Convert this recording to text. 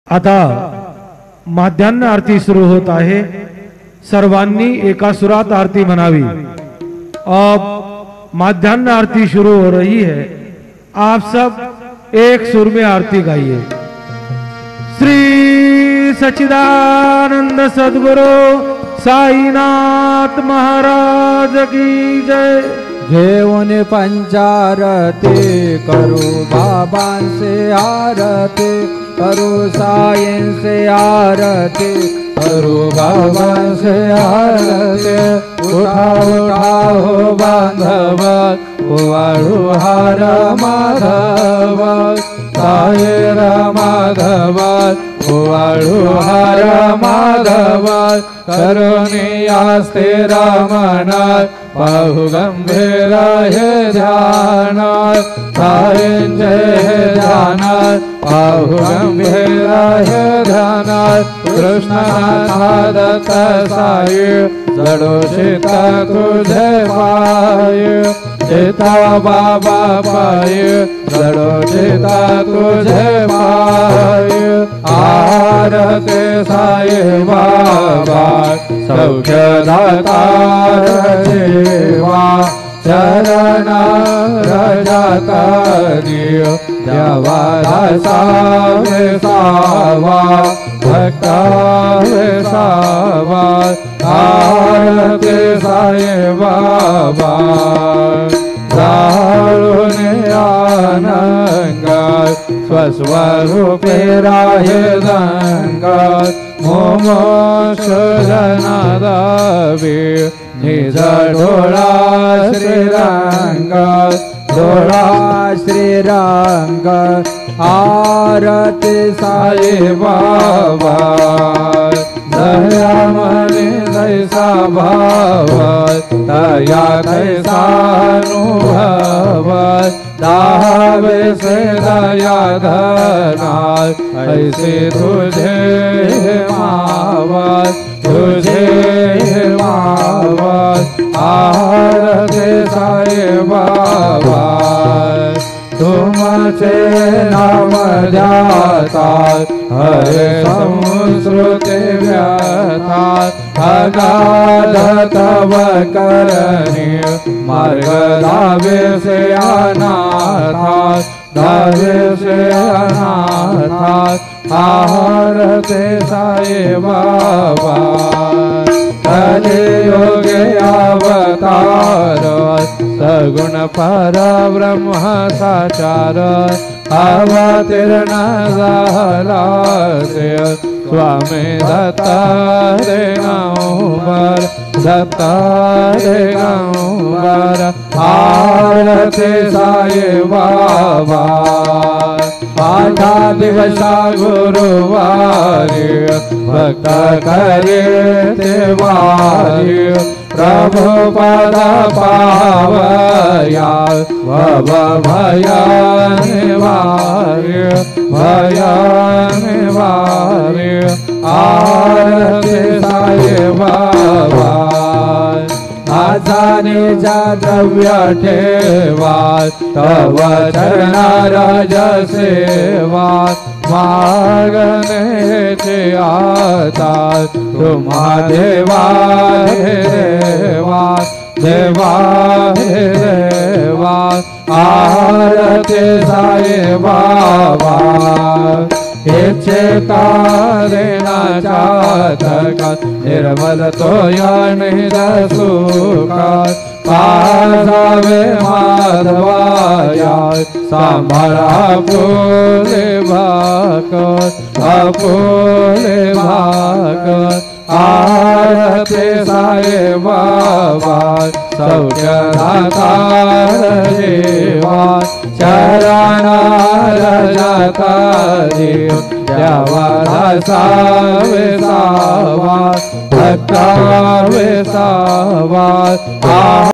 आता माध्यान्ह आरती सुरू होत आहे। सर्वांनी एका सुरात आरती म्हणावी। अब माध्यान्ह आरती शुरू हो रही है। आप सब एक सुर में आरती गाइए। श्री सच्चिदानंद सद्गुरु साईनाथ महाराज की जय। जेवण पंचारती करू बाबांसे आरती, करू साईं से आरती, करू बाबा से आरती। उठाओ उठाओ बांधव वाळू हार माधव, साईर माधव वाळू हार माधव। करुणी आस्ते रमणा पाहु गंभीर हे ध्यान, साईंचे हे ध्यान पाहु गंभीर हे ध्यान। कृष्णनाथा दत्त साई जडो सीता तुझे पाय, सीता बाबा पाय जडो सीता तुझे पाय। आरती साई बाबा सौख्यदाता देवा, चरण रजाता दियो देवा दासा विसावा, भक्ता विसावा। आरती साई बाबा जाळूने आनंद स्वस्वरूपे राहे दंग। मोमोक्ष जनादावी निज डोळा श्रीरंग, डोळा श्रीरंग। आरती साई बाबा दया मने जैसा भाव, दया तैसा अनुभव। दावे से दया धना ऐसे तुझे मावत, तुझे मावत। आरती साई बाबा तुमचे नाम ध्याता, हरे संस्कृती व्यथा। अगाध तव करणी मार्ग दावे से अनाथा, दावे से अनाथा। आरती साई बाबा कलियुगे अवतार, सगुण पर ब्रह्म साचार। अवतीर्ण झाला से स्वामी दत्ता रे नंबर, दत्ता रे नंबर। आरती साई बाबा आठा दिवसा गुरुवारी, भक्त करे देवारी। प्रभु पद पावया भव भया निवार्य, भया निवार्य। आरती साई बाबा माझा निजा द्रव्य ठेवा, तव चरणा राज सेवा। मागण्याचे आता तुम्हा देवा हे देवा, देवा हे देवा। आरती साई बाबा इच्छिता देना चाहता, निर्मल तो या निज सुखा। पाजावे माधवाया सांभाळा फुले भाकर, फुले भाकर। आरती साई बाबा सौख्यदाता देवा, चरणा रजाता देव देवा दासा विसावा, भक्ता विसावा।